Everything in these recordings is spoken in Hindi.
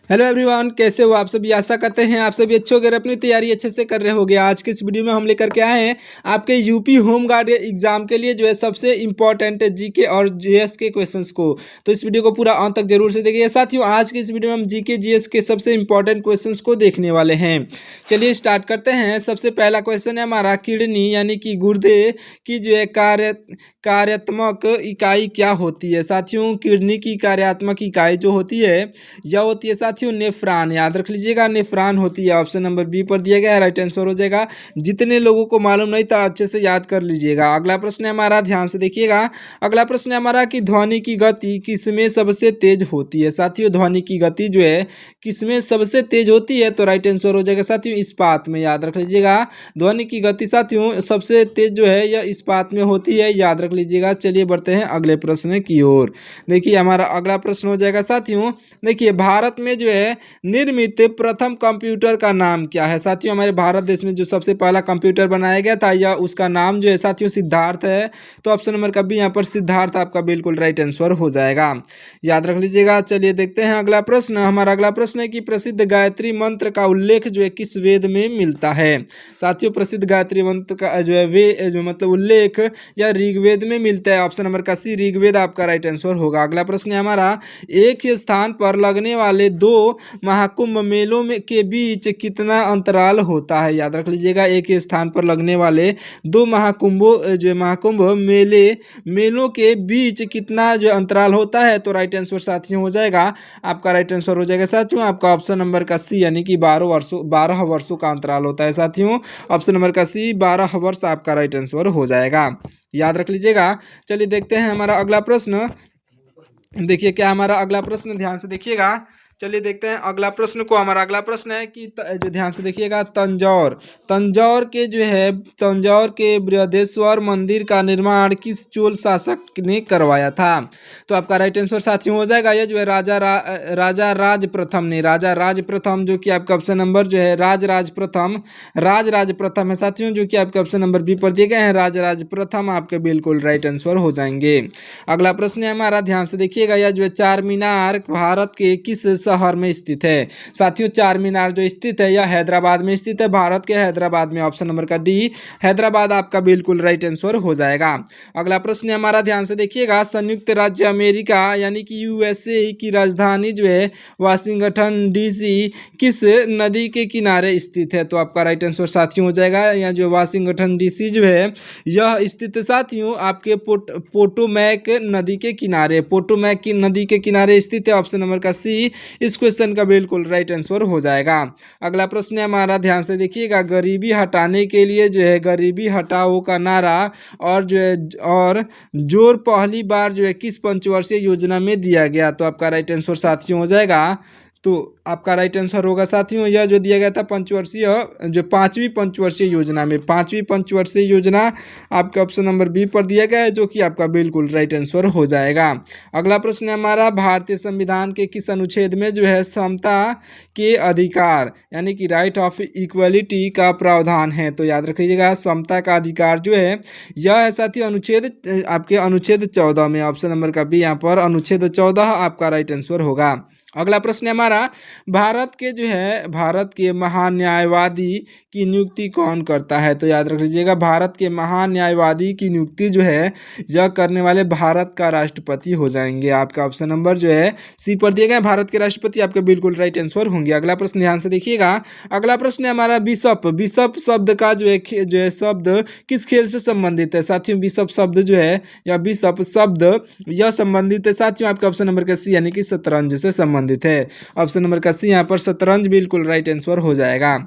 हेलो एवरीवन, कैसे हो आप सभी। आशा करते हैं आप सभी अच्छे हो गए, अपनी तैयारी अच्छे से कर रहे होगे। आज के इस वीडियो में हम लेकर के आए हैं आपके यूपी होम गार्ड एग्जाम के लिए जो है सबसे इंपॉर्टेंट जीके और जीएस के क्वेश्चंस को। तो इस वीडियो को पूरा अंत तक जरूर से देखिए। साथियों, आज के इस वीडियो में हम जीके जीएस के सबसे इंपॉर्टेंट क्वेश्चंस को देखने वाले हैं। चलिए स्टार्ट करते हैं। सबसे पहला क्वेश्चन है हमारा, किडनी यानी कि गुर्दे की जो है कार्यात्मक इकाई क्या होती है। साथियों, किडनी की कार्यात्मक इकाई जो होती है यह होती है साथियों नेफ्रॉन। याद रख लीजिएगा, नेफ्रॉन होती है। ऑप्शन नंबर बी पर दिया गया है, राइट आंसर हो जाएगा। जितने लोगों को मालूम नहीं था अच्छे से याद कर लीजिएगा। अगला प्रश्न है हमारा, ध्यान से देखिएगा। अगला प्रश्न है हमारा कि ध्वनि की गति किसमें सबसे तेज होती है। साथियों, ध्वनि की गति जो है किसमें सबसे तेज होती है, तो राइट आंसर हो जाएगा साथियों इस्पात में। याद रख लीजिएगा, ध्वनि की गति साथियों सबसे तेज जो है यह इस्पात में होती है। याद रख लीजिएगा। चलिए बढ़ते हैं अगले प्रश्न की ओर। देखिए हमारा अगला प्रश्न हो जाएगा साथियों, देखिए भारत में जो है निर्मित प्रथम कंप्यूटर का नाम क्या है। साथियों, हमारे भारत देश में जो सबसे पहला कंप्यूटर बनाया गया था या उसका नाम जो है साथियों सिद्धार्थ है। तो ऑप्शन नंबर का बी यहाँ पर सिद्धार्थ आपका बिल्कुल राइट आंसर हो जाएगा। याद रख लीजिएगा। चलिए देखते हैं अगला प्रश्न। हमारा अगला प्रश्न है कि प्रसिद्ध गायत्री मंत्र का उल्लेख जो है किस वेद में मिलता है। साथियों, प्रसिद्ध गायत्री मंत्र का जो है जो मतलब उल्लेख या ऋग्वेद में मिलता है। ऑप्शन नंबर का सी ऋग्वेद आपका राइट आंसर होगा। अगला प्रश्न है हमारा, एक ही स्थान पर लगने वाले दो महाकुंभ मेलों में के बीच कितना अंतराल होता है। याद रख लीजिएगा, एक ही स्थान पर लगने वाले दो महाकुंभ मेलों के बीच कितना जो अंतराल होता है, तो राइट आंसर साथियों हो जाएगा आपका राइट आंसर हो जाएगा साथियों आपका ऑप्शन नंबर का सी यानी कि 12 वर्षों का अंतराल होता है साथियों। ऑप्शन नंबर का सी 12 वर्ष आपका राइट आंसर हो जाएगा। याद रख लीजिएगा। चलिए देखते हैं हमारा अगला प्रश्न। देखिए क्या हमारा अगला प्रश्न, ध्यान से देखिएगा। चलिए देखते हैं अगला प्रश्न को। हमारा अगला प्रश्न है कि जो ध्यान से देखिएगा, तंजौर के बृहदेश्वर मंदिर का निर्माण किस चोल शासक ने करवाया था। तो आपका राइट आंसर साथियों हो जाएगा यह जो है राजा राज प्रथम जो कि आपका ऑप्शन नंबर जो है राज प्रथम है साथियों, जो कि आपके ऑप्शन नंबर बी पर दिए गए हैं। राज प्रथम आपके बिल्कुल राइट आंसर हो जाएंगे। अगला प्रश्न है हमारा, ध्यान से देखिएगा। यह जो है चार मीनार भारत के किस शहर में स्थित है। साथियों, चार मीनार जो स्थित है यह हैदराबाद में स्थित है, भारत के हैदराबाद में। ऑप्शन नंबर का डी हैदराबाद आपका बिल्कुल राइट आंसर हो जाएगा। अगला प्रश्न है हमारा, ध्यान से देखिएगा। संयुक्त राज्य अमेरिका यानी कि यूएसए की राजधानी जो है वाशिंगटन डीसी किस नदी के किनारे स्थित है। तो आपका राइट आंसर साथियों हो जाएगा यहाँ जो वाशिंगटन डीसी जो है यह स्थित साथियों आपके पोटोमैक नदी के किनारे नदी के किनारे स्थित है। ऑप्शन नंबर का सी इस क्वेश्चन का बिल्कुल राइट आंसर हो जाएगा। अगला प्रश्न है हमारा, ध्यान से देखिएगा। गरीबी हटाने के लिए जो है गरीबी हटाओ का नारा और जोर पहली बार जो है किस पंचवर्षीय योजना में दिया गया। तो आपका राइट आंसर साथियों हो जाएगा, तो आपका राइट आंसर होगा साथियों यह जो दिया गया था पांचवी पंचवर्षीय योजना में। पांचवी पंचवर्षीय योजना आपके ऑप्शन नंबर बी पर दिया गया है, जो कि आपका बिल्कुल राइट आंसर हो जाएगा। अगला प्रश्न है हमारा, भारतीय संविधान के किस अनुच्छेद में जो है समता के अधिकार यानी कि राइट ऑफ इक्वलिटी का प्रावधान है। तो याद रखिएगा, समता का अधिकार जो है यह है साथियों अनुच्छेद 14 में। ऑप्शन नंबर का बी यहाँ पर अनुच्छेद 14 आपका राइट आंसर होगा। अगला प्रश्न है हमारा, भारत के महान्यायवादी की नियुक्ति कौन करता है। तो याद रख लीजिएगा, भारत के महान्यायवादी की नियुक्ति जो है यह करने वाले भारत का राष्ट्रपति हो जाएंगे। आपका ऑप्शन नंबर जो है सी पर दिए गए भारत के राष्ट्रपति आपके बिल्कुल राइट आंसर होंगे। अगला प्रश्न ध्यान से देखिएगा। अगला प्रश्न है हमारा, बिशप शब्द का जो है शब्द किस खेल से संबंधित है। साथियों, बिशप शब्द जो है या बिशप शब्द यह संबंधित है साथियों आपके ऑप्शन नंबर का सी यानी कि शतरंज से संबंधित है। ऑप्शन नंबर का सी यहाँ पर शतरंज बिल्कुल राइट आंसर हो जाएगा।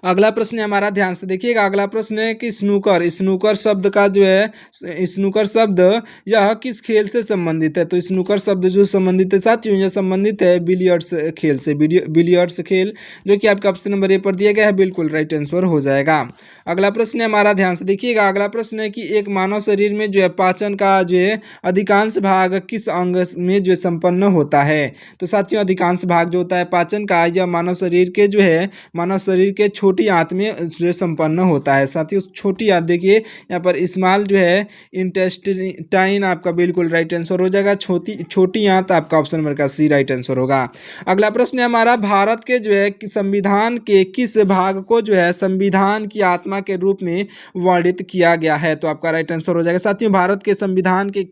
अगला प्रश्न है हमारा, ध्यान से देखिएगा। अगला प्रश्न है कि स्नूकर शब्द का जो है स्नूकर शब्द यह किस खेल से संबंधित है। तो स्नूकर शब्द जो संबंधित है साथियों यह संबंधित है बिलियर्ड्स खेल से। बिलियर्ड्स खेल जो कि आपका ऑप्शन नंबर ए पर दिया गया है बिल्कुल राइट आंसर हो जाएगा। अगला प्रश्न है हमारा, ध्यान से देखिएगा। अगला प्रश्न है कि एक मानव शरीर में जो है पाचन का जो है अधिकांश भाग किस अंग में जो है संपन्न होता है। तो साथियों अधिकांश भाग जो होता है पाचन का, यह मानव शरीर के जो है मानव शरीर के छोटी आंत में जो है संपन्न होता है। साथियों छोटी आंत देखिए यहाँ पर स्मॉल जो है इंटेस्टाइन आपका बिल्कुल राइट आंसर हो जाएगा। छोटी आंत आपका ऑप्शन नंबर का सी राइट आंसर होगा। अगला प्रश्न है हमारा, भारत के जो है संविधान के किस भाग को जो है संविधान की आत्मा के रूप में वर्णित किया गया है। तो आपका राइट आंसर हो जाएगा। साथियों भारत के संविधान के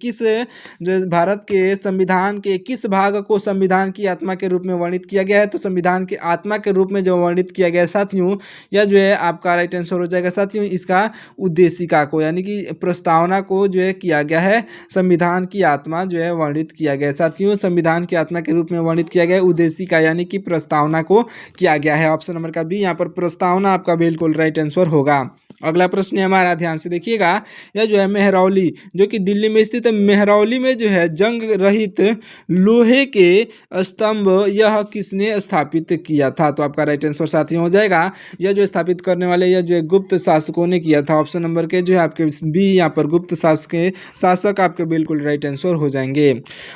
किस भाग को संविधान की आत्मा के रूप में वर्णित किया गया है। तो संविधान की आत्मा के रूप में जो वर्णित किया गया है साथियों, यह जो है आपका राइट आंसर हो जाएगा। साथियों इसका उद्देशिका को यानी कि प्रस्तावना को जो है किया गया है, संविधान की आत्मा जो है वर्णित किया गया है। साथियों संविधान की आत्मा के रूप में वर्णित किया गया है, उद्देशिका यानी कि प्रस्तावना को किया गया है। ऑप्शन नंबर का बी यहाँ पर प्रस्तावना आपका बिल्कुल राइट आंसर होगा। अगला प्रश्न है हमारा, ध्यान से देखिएगा। यह जो है मेहरौली जो कि दिल्ली में स्थित है, मेहरौली में जो है जंग रहित लोहे के स्तंभ यह किसने स्थापित किया था। तो आपका राइट आंसर साथियों हो जाएगा, यह जो स्थापित करने वाले यह जो है गुप्त शासकों ने किया था। ऑप्शन नंबर के जो है आपके बी यहाँ पर गुप्त शासक आपके बिल्कुल राइट आंसर हो जाएंगे।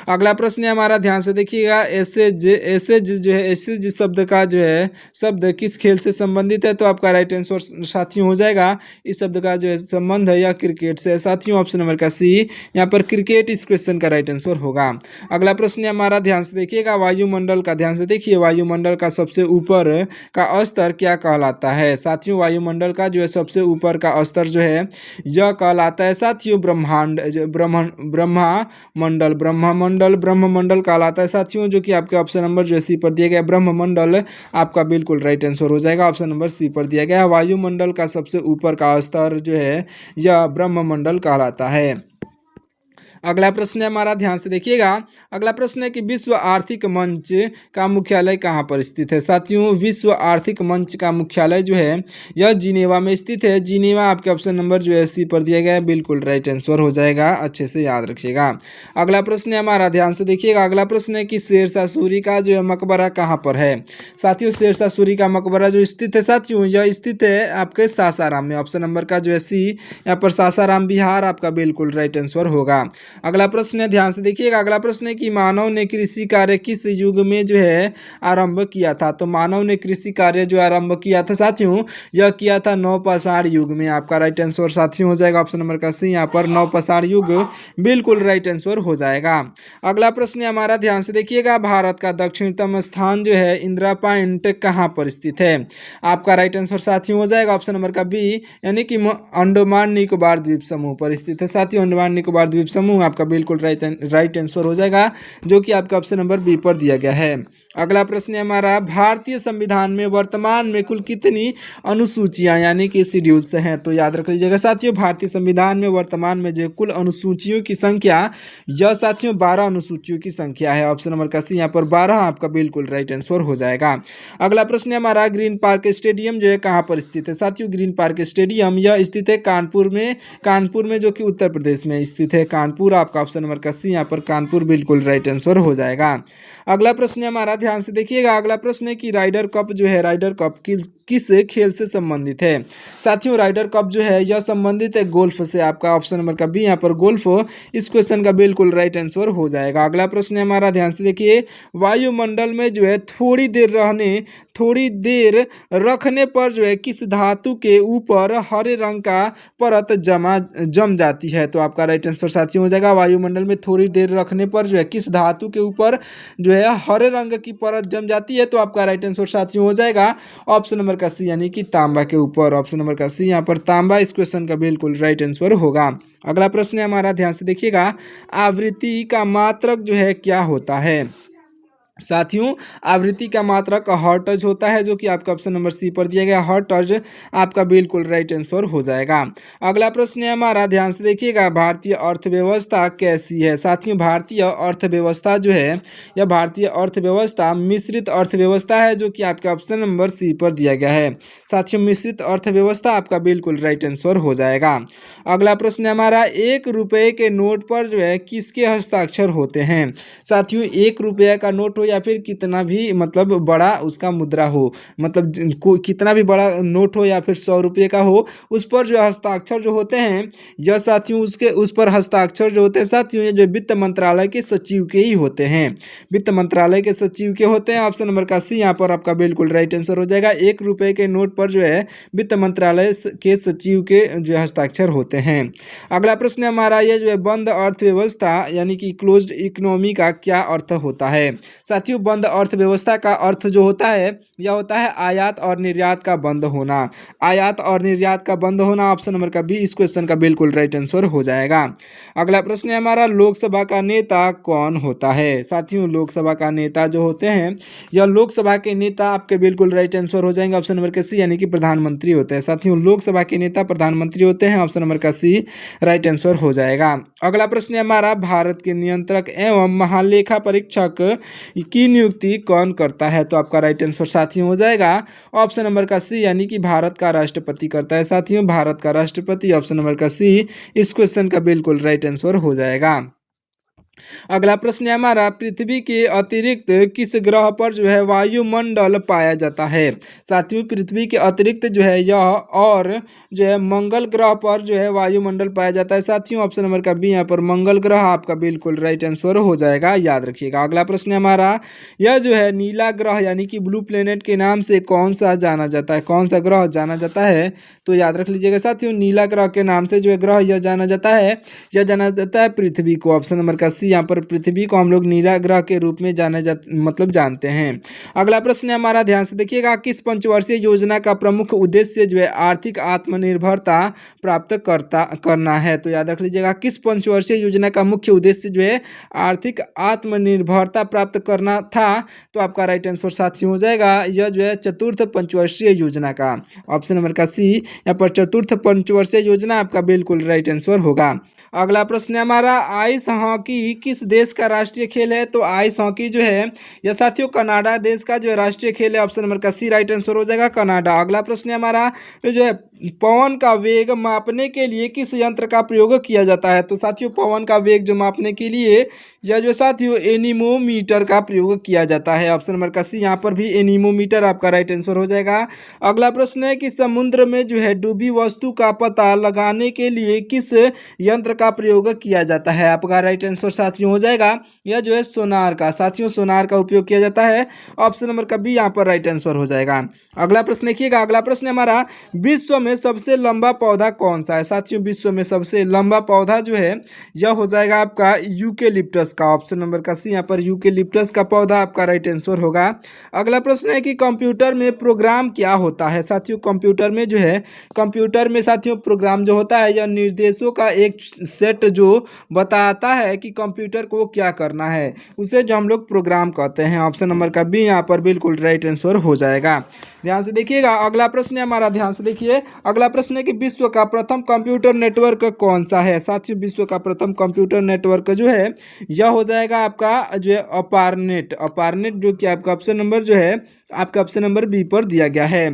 अगला प्रश्न है हमारा, ध्यान से देखिएगा। एसेज जो है एसेज शब्द का जो है शब्द किस खेल से संबंधित है। तो आपका राइट आंसर साथियों हो जाएगा, इस शब्द का जो है संबंध है या क्रिकेट से। साथियों ऑप्शन नंबर का सी यहाँ पर क्रिकेट इस क्वेश्चन का राइट आंसर होगा। अगला प्रश्न है हमारा, ध्यान से देखिएगा। वायुमंडल का, ध्यान से देखिए, वायुमंडल का सबसे ऊपर का स्तर क्या कहलाता है। साथियों वायुमंडल का जो है सबसे ऊपर का स्तर जो है यह कहलाता है साथियों ब्रह्ममंडल कहलाता है साथियों, जो कि आपके ऑप्शन नंबर जो है सी पर दिया गया ब्रह्ममंडल आपका बिल्कुल राइट आंसर हो जाएगा। ऑप्शन नंबर सी पर दिया गया है, वायुमंडल का सबसे ऊपर का स्तर जो है यह ब्रह्ममंडल कहलाता है। अगला प्रश्न है हमारा, ध्यान से देखिएगा। अगला प्रश्न है कि विश्व आर्थिक मंच का मुख्यालय कहाँ पर स्थित है। साथियों विश्व आर्थिक मंच का मुख्यालय जो है यह जिनेवा में स्थित है। जिनेवा आपके ऑप्शन नंबर जो है सी पर दिया गया है, बिल्कुल राइट आंसर हो जाएगा, अच्छे से याद रखिएगा। अगला प्रश्न है हमारा, ध्यान से देखिएगा। अगला प्रश्न है कि शेरशाह सूरी का जो है मकबरा कहाँ पर है। साथियों शेरशाह सूरी का मकबरा जो स्थित है साथियों यह स्थित है आपके सासाराम में। ऑप्शन नंबर का जो है सी यहाँ पर सासाराम बिहार आपका बिल्कुल राइट आंसर होगा। अगला प्रश्न है, ध्यान से देखिएगा। अगला प्रश्न है कि मानव ने कृषि कार्य किस युग में जो है आरंभ किया था। तो मानव ने कृषि कार्य जो आरंभ किया था साथियों यह किया था नवपाषाण युग में। आपका राइट आंसर साथियों हो जाएगा ऑप्शन नंबर का सी यहाँ पर नवपाषाण युग बिल्कुल राइट आंसर हो जाएगा। अगला प्रश्न है हमारा, ध्यान से देखिएगा। भारत का दक्षिणतम स्थान जो है इंदिरा पॉइंट कहाँ पर स्थित है। आपका राइट आंसर साथियों हो जाएगा ऑप्शन नंबर का बी यानी कि अंडमान निकोबार द्वीप समूह पर स्थित है। साथियों अंडमान निकोबार द्वीप समूह आपका बिल्कुल राइट आंसर हो जाएगा, जो कि आपका ऑप्शन नंबर बी पर दिया गया है। अगला प्रश्न है हमारा, भारतीय संविधान में वर्तमान में कुल कितनी अनुसूचियां यानी कि शेड्यूल्स हैं। तो याद रख लीजिएगा साथियों भारतीय संविधान में वर्तमान में जो कुल अनुसूचियों की संख्या यह साथियों 12 अनुसूचियों की संख्या है। ऑप्शन नंबर का सी यहाँ पर 12 आपका बिल्कुल राइट आंसर हो जाएगा। अगला प्रश्न है हमारा, ग्रीन पार्क स्टेडियम जो है कहाँ पर स्थित है। साथियों ग्रीन पार्क स्टेडियम यह स्थित है कानपुर में जो कि उत्तर प्रदेश में स्थित है। कानपुर आपका ऑप्शन नंबर का सी यहाँ पर कानपुर बिल्कुल राइट आंसर हो जाएगा। अगला प्रश्न है हमारा, ध्यान से देखिएगा। अगला प्रश्न है कि राइडर कप जो है राइडर कप किस खेल से संबंधित है। साथियों राइडर कप जो है यह संबंधित है गोल्फ से। आपका ऑप्शन नंबर का बी यहाँ पर गोल्फ इस क्वेश्चन का बिल्कुल राइट आंसर हो जाएगा। अगला प्रश्न है हमारा, ध्यान से देखिए। वायुमंडल में जो है थोड़ी देर रखने पर जो है किस धातु के ऊपर हरे रंग का परत जम जाती है। तो आपका राइट आंसर साथियों हो जाएगा, वायुमंडल में थोड़ी देर रखने पर जो है किस धातु के ऊपर जो है हरे रंग की परत जम जाती है। तो आपका राइट आंसर साथियों हो जाएगा ऑप्शन नंबर का सी यानी कि तांबा के ऊपर। ऑप्शन नंबर का सी यहाँ पर तांबा इस क्वेश्चन का बिल्कुल राइट आंसर होगा। अगला प्रश्न है हमारा, ध्यान से देखिएगा। आवृत्ति का मात्रक जो है क्या होता है। साथियों आवृत्ति का मात्रक हर्ट्ज होता है, जो कि आपका ऑप्शन नंबर सी पर दिया गया हर्ट्ज आपका बिल्कुल राइट आंसर हो जाएगा। अगला प्रश्न है हमारा, ध्यान से देखिएगा। भारतीय अर्थव्यवस्था कैसी है। साथियों भारतीय अर्थव्यवस्था जो है यह भारतीय अर्थव्यवस्था मिश्रित अर्थव्यवस्था है, जो कि आपका ऑप्शन नंबर सी पर दिया गया है। साथियों मिश्रित अर्थव्यवस्था आपका बिल्कुल राइट आंसर हो जाएगा। अगला प्रश्न है हमारा, 1 रुपये के नोट पर जो है किसके हस्ताक्षर होते हैं। साथियों 1 रुपये का नोट हो या फिर कितना भी मतलब बड़ा उसका मुद्रा हो, मतलब कितना भी बड़ा नोट हो या फिर 100 रुपये का हो, उस पर जो हस्ताक्षर जो होते हैं यह साथियों उसके उस पर हस्ताक्षर जो होते हैं साथियों ये जो वित्त मंत्रालय के सचिव के ही होते हैं, वित्त मंत्रालय के सचिव के होते हैं। ऑप्शन नंबर का सी यहाँ पर आपका बिल्कुल राइट आंसर हो जाएगा। 1 रुपये के नोट पर जो है वित्त मंत्रालय के सचिव के जो हस्ताक्षर होते हैं। अगला प्रश्न हमारा ये जो है बंद अर्थव्यवस्था यानी कि क्लोज्ड इकोनॉमी का क्या अर्थ होता है। साथियों बंद अर्थव्यवस्था का अर्थ जो होता है यह होता है आयात और निर्यात का बंद होना, आयात और निर्यात का बंद होना। ऑप्शन नंबर का बी इस क्वेश्चन का बिल्कुल राइट आंसर हो जाएगा। अगला प्रश्न है हमारा लोकसभा का नेता कौन होता है। साथियों लोकसभा का नेता जो होते हैं यह लोकसभा के नेता आपके बिल्कुल राइट आंसर हो जाएंगे। ऑप्शन नंबर का सी यानी कि प्रधानमंत्री होते हैं। साथियों लोकसभा के नेता प्रधानमंत्री होते हैं। ऑप्शन नंबर का सी राइट आंसर हो जाएगा। अगला प्रश्न है हमारा भारत के नियंत्रक एवं महालेखा परीक्षक की नियुक्ति कौन करता है। तो आपका राइट आंसर साथियों हो जाएगा ऑप्शन नंबर का सी यानी कि भारत का राष्ट्रपति करता है। साथियों भारत का राष्ट्रपति ऑप्शन नंबर का सी इस क्वेश्चन का बिल्कुल राइट आंसर हो जाएगा। अगला प्रश्न है हमारा पृथ्वी के अतिरिक्त किस ग्रह पर जो है वायुमंडल पाया जाता है। साथियों पृथ्वी के अतिरिक्त जो है यह और जो है मंगल ग्रह पर जो है वायुमंडल पाया जाता है। साथियों ऑप्शन नंबर का बी यहाँ पर मंगल ग्रह आपका बिल्कुल राइट आंसर हो जाएगा, याद रखिएगा। अगला प्रश्न है हमारा यह जो है नीला ग्रह यानी कि ब्लू प्लेनेट के नाम से कौन सा जाना जाता है, कौन सा ग्रह जाना जाता है। तो याद रख लीजिएगा साथियों नीला ग्रह के नाम से जो है ग्रह यह जाना जाता है, यह जाना जाता है पृथ्वी को। ऑप्शन नंबर का सी यहाँ पर पृथ्वी को हम लोग नीला ग्रह के रूप में जानते हैं। अगला प्रश्न है हमारा ध्यान से देखिएगा किस पंचवर्षीय योजना का प्रमुख उद्देश्य जो है आर्थिक आत्मनिर्भरता प्राप्त करना है। तो याद रख लीजिएगा किस पंचवर्षीय योजना का मुख्य उद्देश्य जो है आर्थिक आत्मनिर्भरता प्राप्त करना था। तो आपका राइट आंसर साथियों हो जाएगा यह जो है चतुर्थ पंचवर्षीय योजना का। ऑप्शन नंबर का सी यहाँ पर चतुर्थ पंचवर्षीय योजना आपका बिल्कुल राइट आंसर होगा। अगला प्रश्न है हमारा आइस हॉकी किस देश का राष्ट्रीय खेल है। तो आइस हॉकी जो है यह साथियों कनाडा देश का जो है राष्ट्रीय खेल है। ऑप्शन नंबर का सी राइट आंसर हो जाएगा कनाडा। अगला प्रश्न है हमारा जो है पवन का वेग मापने के लिए किस यंत्र का प्रयोग किया जाता है। तो साथियों पवन का वेग जो मापने के लिए यह जो साथियों एनीमोमीटर का प्रयोग किया जाता है। ऑप्शन नंबर का सी यहाँ पर भी एनीमोमीटर आपका राइट आंसर हो जाएगा। अगला प्रश्न है कि समुद्र में जो है डूबी वस्तु का पता लगाने के लिए किस यंत्र का प्रयोग किया जाता है। आपका राइट आंसर साथियों हो जाएगा यह जो है सोनार का। साथियों सोनार का उपयोग किया जाता है। ऑप्शन नंबर का बी यहाँ पर राइट आंसर हो जाएगा। अगला प्रश्न देखिएगा अगला प्रश्न हमारा विश्व में सबसे लंबा पौधा कौन सा है। साथियों विश्व में सबसे लंबा पौधा जो है यह हो जाएगा आपका यूकेलिप्टस का। ऑप्शन नंबर का सी यहाँ पर यूकेलिप्टस का पौधा आपका राइट आंसर होगा। अगला प्रश्न है कि कंप्यूटर में प्रोग्राम क्या होता है। साथियों कंप्यूटर में जो है कंप्यूटर में साथियों प्रोग्राम जो होता है यह निर्देशों का एक सेट जो बताता है कि कंप्यूटर को क्या करना है, उसे जो हम लोग प्रोग्राम कहते हैं। ऑप्शन नंबर का बी यहाँ पर बिल्कुल राइट आंसर हो जाएगा। ध्यान से देखिएगा अगला प्रश्न है हमारा ध्यान से देखिए अगला प्रश्न है कि विश्व का प्रथम कंप्यूटर नेटवर्क कौन सा है। साथियों विश्व का प्रथम कंप्यूटर नेटवर्क जो है यह हो जाएगा आपका जो है अपारनेट। अपारनेट जो कि आपका ऑप्शन नंबर जो है आपका ऑप्शन नंबर बी पर दिया गया है।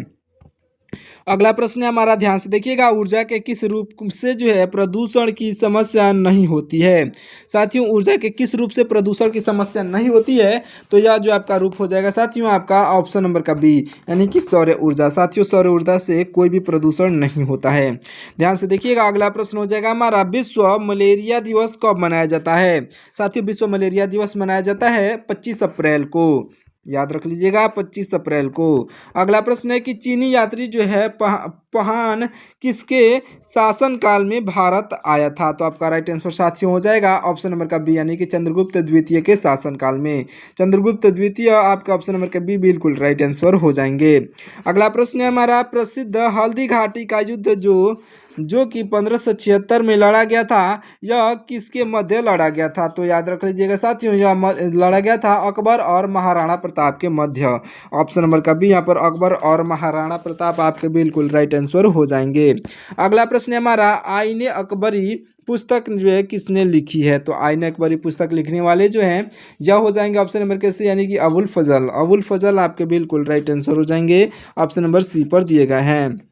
अगला प्रश्न है हमारा ध्यान से देखिएगा ऊर्जा के किस रूप से जो है प्रदूषण की समस्या नहीं होती है। साथियों ऊर्जा के किस रूप से प्रदूषण की समस्या नहीं होती है। तो यह जो आपका रूप हो जाएगा साथियों आपका ऑप्शन नंबर का बी यानी कि सौर ऊर्जा। साथियों सौर ऊर्जा से कोई भी प्रदूषण नहीं होता है। ध्यान से देखिएगा अगला प्रश्न हो जाएगा हमारा विश्व मलेरिया दिवस कब मनाया जाता है। साथियों विश्व मलेरिया दिवस मनाया जाता है 25 अप्रैल को। याद रख लीजिएगा 25 अप्रैल को। अगला प्रश्न है कि चीनी यात्री जो है पहान किसके शासनकाल में भारत आया था। तो आपका राइट आंसर साथियों हो जाएगा ऑप्शन नंबर का बी यानी कि चंद्रगुप्त द्वितीय के शासनकाल में। चंद्रगुप्त द्वितीय आपका ऑप्शन नंबर का बी बिल्कुल राइट आंसर हो जाएंगे। अगला प्रश्न है हमारा प्रसिद्ध हल्दी घाटी का युद्ध जो कि 1576 में लड़ा गया था यह किसके मध्य लड़ा गया था। तो याद रख लीजिएगा साथियों यह लड़ा गया था अकबर और महाराणा प्रताप के मध्य। ऑप्शन नंबर का बी यहाँ पर अकबर और महाराणा प्रताप आपके बिल्कुल राइट आंसर हो जाएंगे। अगला प्रश्न है हमारा आईने अकबरी पुस्तक जो है किसने लिखी है। तो आईने अकबरी पुस्तक लिखने वाले जो हैं यह हो जाएंगे ऑप्शन नंबर के सी यानी कि अबुल फजल। अबुल फजल आपके बिल्कुल राइट आंसर हो जाएंगे। ऑप्शन नंबर सी पर दिए गए हैं।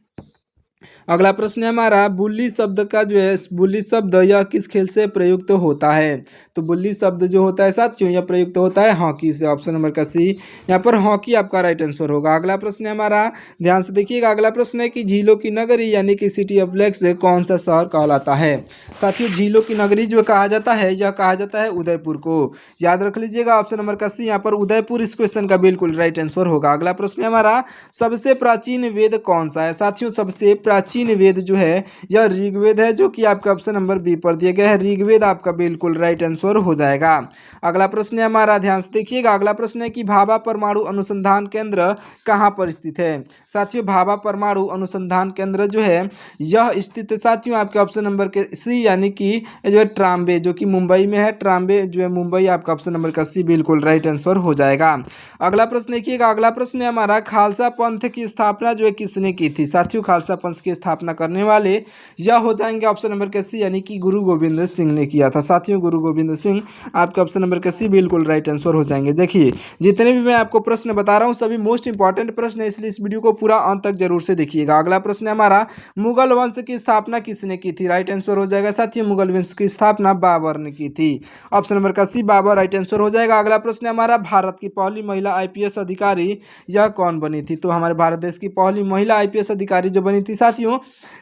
अगला प्रश्न है हमारा, बुल्ली शब्द का जो है, बुल्ली शब्द यह किस खेल से प्रयुक्त होता है? तो बुल्ली शब्द जो होता है साथियों, यह प्रयुक्त होता है हॉकी से। ऑप्शन नंबर का सी, यहाँ पर हॉकी आपका राइट आंसर होगा। अगला प्रश्न है हमारा, ध्यान से देखिएगा। अगला प्रश्न है कि झीलों की नगरी यानी कि सिटी ऑफ लेक्स कौन सा शहर कहलाता है? साथियों, झीलों की नगरी जो कहा जाता है, यह कहा जाता है उदयपुर को। याद रख लीजिएगा, ऑप्शन नंबर का सी, यहाँ पर उदयपुर इस क्वेश्चन का बिल्कुल राइट आंसर होगा। अगला प्रश्न है हमारा, सबसे प्राचीन वेद कौन सा है? साथियों, सबसे प्राचीन वेद जो है यह ऋग्वेद है, जो कि आपका ऑप्शन नंबर बी पर दिया गया है। ऋग्वेद आपका बिल्कुल राइट आंसर हो जाएगा। अगला प्रश्न है हमारा, ध्यान से देखिएगा। अगला प्रश्न है कि भाभा परमाणु अनुसंधान केंद्र कहाँ पर स्थित है? साथियों, भाभा परमाणु अनुसंधान केंद्र जो है यह स्थित है साथियों आपके ऑप्शन नंबर के सी, यानी कि जो है ट्राम्बे, जो कि मुंबई में है। ट्राम्बे जो है मुंबई, आपका ऑप्शन नंबर का सी बिल्कुल राइट आंसर हो जाएगा। अगला प्रश्न देखिएगा। अगला प्रश्न है हमारा, खालसा पंथ की स्थापना जो है किसने की थी? साथियों, खालसा पंथ की स्थापना करने वाले यह हो जाएंगे ऑप्शन नंबर के सी, यानी कि गुरु गोविंद सिंह ने किया था। साथियों, गुरु गोविंद सिंह आपके ऑप्शन नंबर के सी बिल्कुल राइट आंसर हो जाएंगे। देखिए, जितने भी मैं आपको प्रश्न बता रहा हूँ सभी मोस्ट इंपॉर्टेंट प्रश्न है, इसलिए इस वीडियो को पूरा अंत तक जरूर से देखिएगा। अगला प्रश्न है हमारा, मुगल वंश की स्थापना किसने की थी? राइट आंसर हो जाएगा साथियों, मुगल वंश की स्थापना बाबर ने की थी। ऑप्शन नंबर का सी, बाबर राइट आंसर हो जाएगा। अगला प्रश्न है हमारा, भारत की पहली महिला आईपीएस अधिकारी यह कौन बनी थी? तो हमारे भारत देश की पहली महिला आईपीएस अधिकारी जो बनी थी साथियों,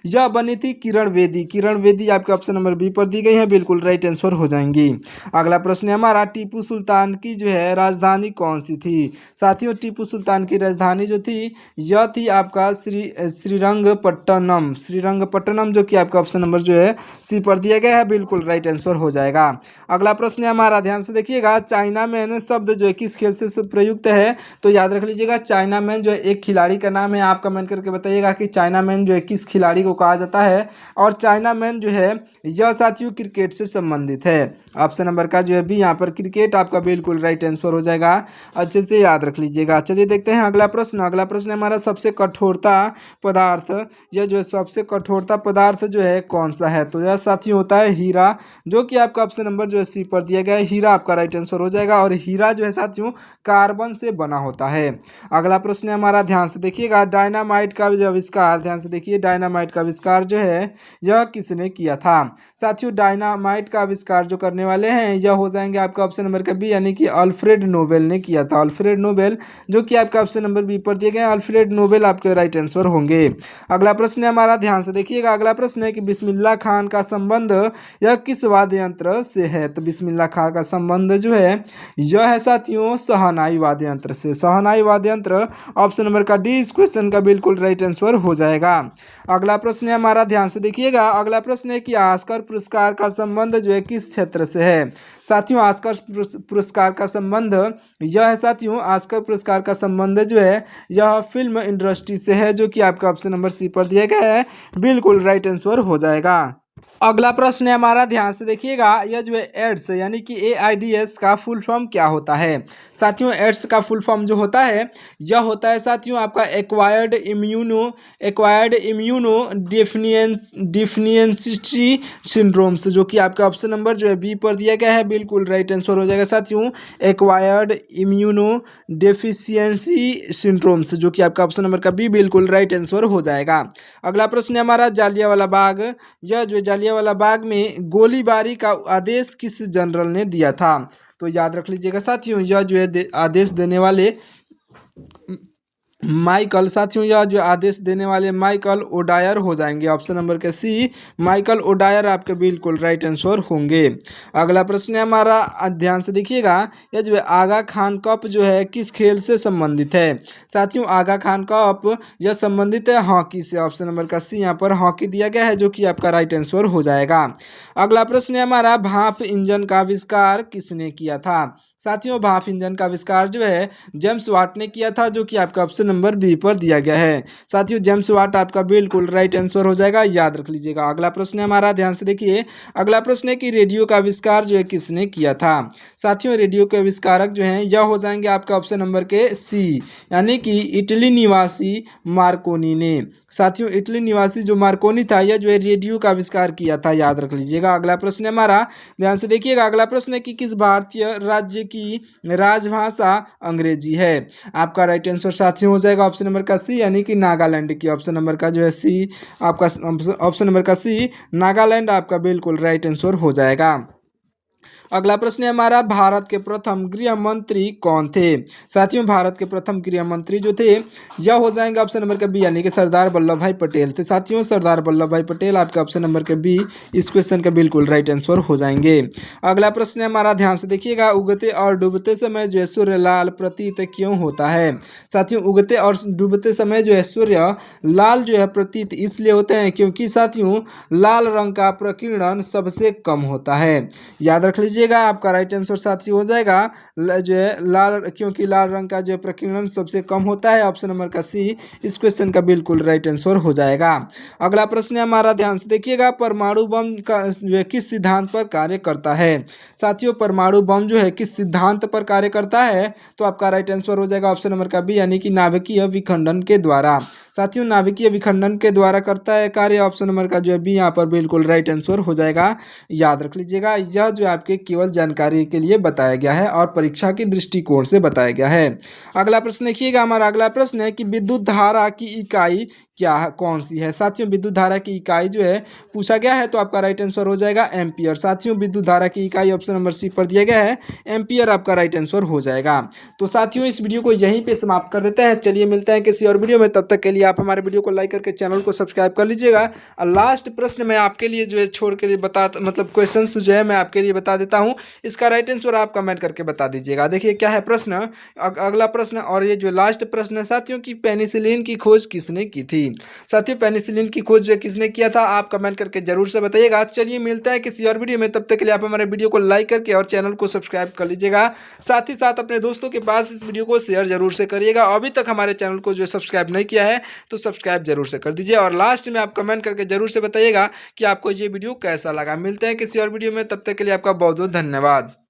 यह बनी थी किरण बेदी। किरण बेदी आपके ऑप्शन नंबर बी पर दी गई है, बिल्कुल राइट आंसर हो जाएंगी। अगला प्रश्न है हमारा, टीपू सुल्तान की जो है राजधानी कौन सी थी? साथियों, टीपू सुल्तान की राजधानी जो थी यह थी आपका श्रीरंगपट्टनम। श्रीरंगपट्टनम जो कि आपका ऑप्शन नंबर जो है सी पर दिया गया है, बिल्कुल राइट आंसर हो जाएगा। अगला प्रश्न है हमारा, ध्यान से देखिएगा। चाइना मैन शब्द जो है किस खेल से प्रयुक्त है? तो याद रख लीजिएगा, चाइना मैन जो है एक खिलाड़ी का नाम है। आप कमेंट करके बताइएगा कि चाइना मैन जो है किस खिलाड़ी को कहा जाता है। और चाइना मैन जो है यह साथियों क्रिकेट से संबंधित है। ऑप्शन नंबर का जो है बी, यहाँ पर क्रिकेट आपका बिल्कुल राइट आंसर हो जाएगा। अच्छे से याद रख लीजिएगा। चलिए देखते हैं अगला प्रश्न। अगला प्रश्न है हमारा, सबसे कठोरता पदार्थ, यह जो है सबसे कठोरता पदार्थ जो है कौन सा है? तो यह साथियों होता है हीरा, जो कि आपका ऑप्शन नंबर जो है सी पर दिया गया है। हीरा आपका राइट आंसर हो जाएगा। और हीरा जो है साथियों कार्बन से बना होता है। अगला प्रश्न है हमारा, ध्यान से देखिएगा। डायनामाइट का जो आविष्कार, ध्यान से देखिए, डायनामाइट का आविष्कार जो है यह किसने किया था? साथियों, डायनामाइट का आविष्कार जो करने वाले हैं यह हो जाएंगे आपका ऑप्शन नंबर का बी, यानी कि अल्फ्रेड नोबेल ने किया था। अल्फ्रेड नोबेल जो कि आपका ऑप्शन नंबर बी पर दिए गए, अल्फ्रेड नोबेल आपके राइट आंसर होंगे। अगला प्रश्न है हमारा, ध्यान से देखिएगा। अगला प्रश्न है कि बिस्मिल्लाह खान का संबंध यह किस वाद्य यंत्र से है? तो बिस्मिल्लाह खान का संबंध जो है यह है साथियों शहनाई वाद्य यंत्र से। शहनाई वाद्य यंत्र ऑप्शन नंबर का डी इस क्वेश्चन का बिल्कुल राइट आंसर हो जाएगा। अगला प्रश्न है हमारा, ध्यान से देखिएगा। अगला प्रश्न है कि ऑस्कर पुरस्कार का संबंध जो है किस क्षेत्र से है? साथियों, ऑस्कर पुरस्कार का संबंध यह है साथियों, ऑस्कर पुरस्कार का संबंध जो है यह फिल्म इंडस्ट्री से है, जो कि आपका ऑप्शन नंबर सी पर दिया गया है, बिल्कुल राइट आंसर हो जाएगा। अगला प्रश्न है हमारा, ध्यान से देखिएगा। यह जो है एड्स यानी कि AIDS का फुल फॉर्म क्या होता है? साथियों, एड्स का फुल फॉर्म जो होता है यह होता है साथियों आपका एक्वायर्ड इम्यूनो डिफिशियंसी सिंड्रोम्स, जो कि आपका ऑप्शन नंबर जो है बी पर दिया गया है, बिल्कुल राइट आंसर हो जाएगा साथियों। एक्वायर्ड इम्यूनो डेफिशिएंसी सिंड्रोम्स, जो कि आपका ऑप्शन नंबर का बी बिल्कुल राइट आंसर हो जाएगा। अगला प्रश्न है हमारा, जालियांवाला बाग, यह जो जालियांवाला बाग में गोलीबारी का आदेश किस जनरल ने दिया था? तो याद रख लीजिएगा साथियों, यह जो है आदेश देने वाले माइकल, साथियों यह जो आदेश देने वाले माइकल ओडायर हो जाएंगे। ऑप्शन नंबर के सी, माइकल ओडायर आपके बिल्कुल राइट आंसर होंगे। अगला प्रश्न है हमारा, ध्यान से देखिएगा। यह जो है आगा खान कप जो है किस खेल से संबंधित है? साथियों, आगा खान कप यह संबंधित है हॉकी से। ऑप्शन नंबर का सी, यहाँ पर हॉकी दिया गया है, जो कि आपका राइट आंसर हो जाएगा। अगला प्रश्न है हमारा, भाप इंजन का आविष्कार किसने किया था? साथियों, भाप इंजन का आविष्कार जो है जेम्स वाट ने किया था, जो कि आपका ऑप्शन नंबर बी पर दिया गया है। साथियों, जेम्स वाट आपका बिल्कुल राइट आंसर हो जाएगा, याद रख लीजिएगा। अगला प्रश्न है हमारा, ध्यान से देखिए। अगला प्रश्न है कि रेडियो का आविष्कार जो है किसने किया था? साथियों, रेडियो के आविष्कारक जो हैं यह हो जाएंगे आपका ऑप्शन नंबर के सी, यानी कि इटली निवासी मार्कोनी ने। साथियों, इटली निवासी जो मार्कोनी था यह जो है रेडियो का आविष्कार किया था, याद रख लीजिएगा। अगला प्रश्न है हमारा, ध्यान से देखिएगा। अगला प्रश्न है कि किस भारतीय राज्य की राजभाषा अंग्रेजी है। आपका राइट आंसर साथियों हो जाएगा ऑप्शन नंबर का सी, यानी कि नागालैंड की। ऑप्शन नंबर का जो है सी, आपका ऑप्शन नंबर का सी नागालैंड आपका बिल्कुल राइट आंसर हो जाएगा। अगला प्रश्न है हमारा, भारत के प्रथम गृह मंत्री कौन थे? साथियों भारत के प्रथम गृह मंत्री जो थे यह हो जाएंगे ऑप्शन नंबर का बी, यानी कि सरदार वल्लभ भाई पटेल थे। साथियों सरदार वल्लभ भाई पटेल आपका ऑप्शन नंबर का बी इस क्वेश्चन का बिल्कुल राइट आंसर हो जाएंगे। अगला प्रश्न है हमारा, ध्यान से देखिएगा, उगते और डूबते समय जो है सूर्य लाल प्रतीत क्यों होता है? साथियों उगते और डूबते समय जो है सूर्य लाल जो है प्रतीत इसलिए होते हैं क्योंकि साथियों लाल रंग का प्रकीर्णन सबसे कम होता है। याद रख लीजिएगा, आपका राइट आंसर साथी हो जाएगा जो है लाल, क्योंकि लाल रंग का जो प्रकीर्णन सबसे कम होता है। ऑप्शन नंबर का सी इस क्वेश्चन का बिल्कुल राइट आंसर हो जाएगा। अगला प्रश्न है हमारा, ध्यान से देखिएगा, परमाणु बम का जो है किस सिद्धांत पर कार्य करता है? साथियों परमाणु बम जो है किस सिद्धांत पर कार्य करता है? तो आपका राइट आंसर हो जाएगा ऑप्शन नंबर का बी, यानी कि नाभिकीय विखंडन के द्वारा। साथियों नाभिकीय विखंडन के द्वारा करता है कार्य। ऑप्शन नंबर का जो है बी यहाँ पर बिल्कुल राइट आंसर हो जाएगा। याद रख लीजिएगा, यह जो आपके केवल जानकारी के लिए बताया गया है और परीक्षा के दृष्टिकोण से बताया गया है। अगला प्रश्न देखिएगा, हमारा अगला प्रश्न है कि विद्युत धारा की इकाई क्या है, कौन सी है? साथियों विद्युत धारा की इकाई जो है पूछा गया है, तो आपका राइट आंसर हो जाएगा एम्पियर। साथियों विद्युत धारा की इकाई ऑप्शन नंबर सी पर दिया गया है, एम्पियर आपका राइट आंसर हो जाएगा। तो साथियों इस वीडियो को यहीं पे समाप्त कर देते हैं। चलिए मिलते हैं किसी और वीडियो में, तब तक के लिए आप हमारे वीडियो को लाइक करके चैनल को सब्सक्राइब कर लीजिएगा। और लास्ट प्रश्न मैं आपके लिए जो है छोड़ के बता, मतलब क्वेश्चन जो है मैं आपके लिए बता देता हूँ, इसका राइट आंसर आप कमेंट करके बता दीजिएगा। देखिए क्या है प्रश्न, अगला प्रश्न और ये जो लास्ट प्रश्न है साथियों की पेनिसिलिन की खोज किसने की थी? साथियों पेनिसिलिन की खोज जो किसने किया था आप कमेंट करके जरूर से बताइएगा। चलिए मिलता है किसी और वीडियो में, तब तक के लिए आप हमारे वीडियो को लाइक करके और चैनल को सब्सक्राइब कर लीजिएगा। साथ ही साथ अपने दोस्तों के पास इस वीडियो को शेयर जरूर से करिएगा। अभी तक हमारे चैनल को जो सब्सक्राइब नहीं किया है तो सब्सक्राइब जरूर से कर दीजिए। और लास्ट में आप कमेंट करके जरूर से बताइएगा कि आपको ये वीडियो कैसा लगा। मिलते हैं किसी और वीडियो में, तब तक के लिए आपका बहुत बहुत धन्यवाद।